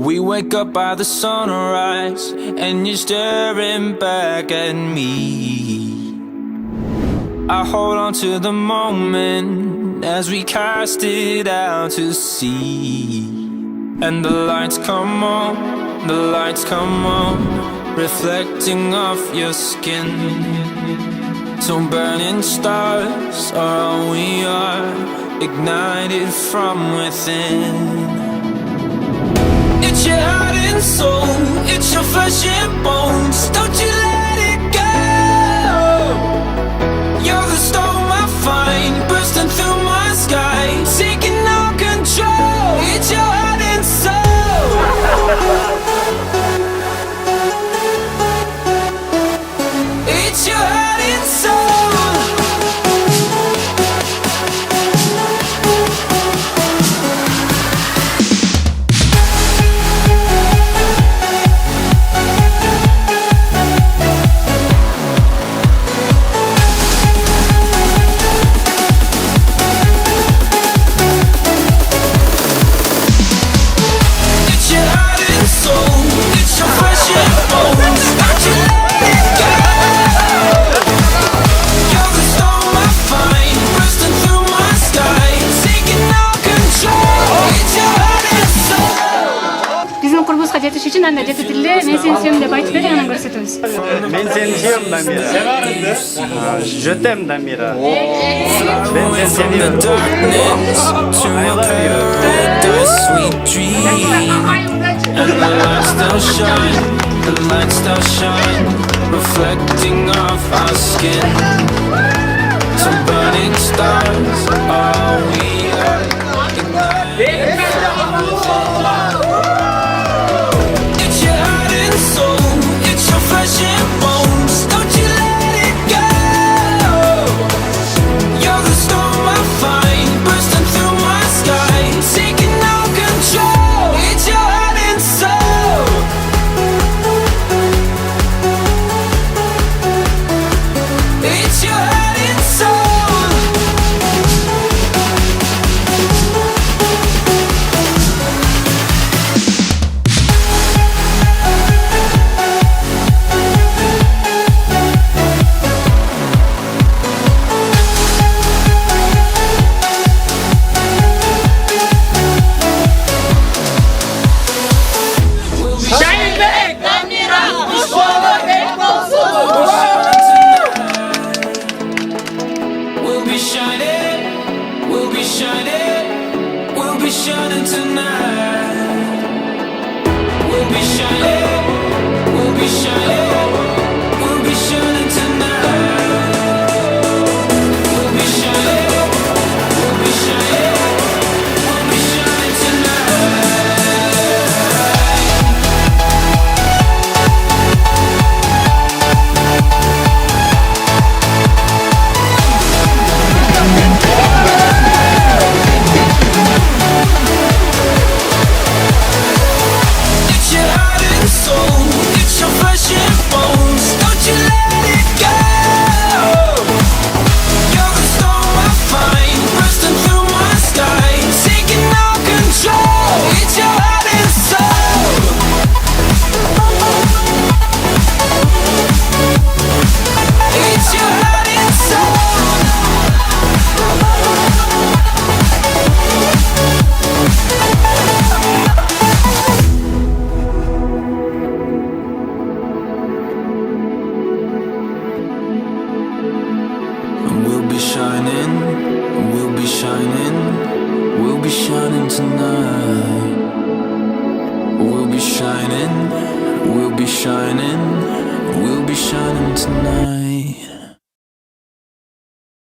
We wake up by the sunrise, and you're staring back at me. I hold on to the moment as we cast it out to sea. And the lights come on, the lights come on, reflecting off your skin. So burning stars are all we are, ignited from within. It's your heart and soul, it's your flesh and bones. Don't you let it go. You're the storm I find, bursting through my sky, taking all control. It's your heart and soul. It's your heart and soul. Жетиш үчүн анда жети тилде мен сени сүйөм деп айтып бер, анан көрсөтөбүз. Мен сени сүйөм, Дамира. Жөтем, Дамира. Мен сени сүйөм. I love you. And the lights still shine, the lights still shine, reflecting off our skin. Some burning stars are we are, ignited from within. It's your heart and soul, it's your flesh and bones. Don't you let it go. You're the storm I find, bursting through my sky, taking all control. It's your heart and soul. It's your heart and soul. Şayırbek! Damira! Şayırbek olsun! We'll be shining, we'll be shining, we'll be shining tonight. We'll be shining, we'll be shining, we'll be shining tonight. We'll be shining, we'll be shining, we'll be shining tonight. It's your heart and soul, it's your flesh and bones. Don't you let it go. You're the storm I find, bursting through my sky, taking all control. It's your heart and soul. It's your heart and soul. And we'll be shining, we'll be shining, we'll be shining tonight. We'll be shining, we'll be shining, we'll be shining tonight.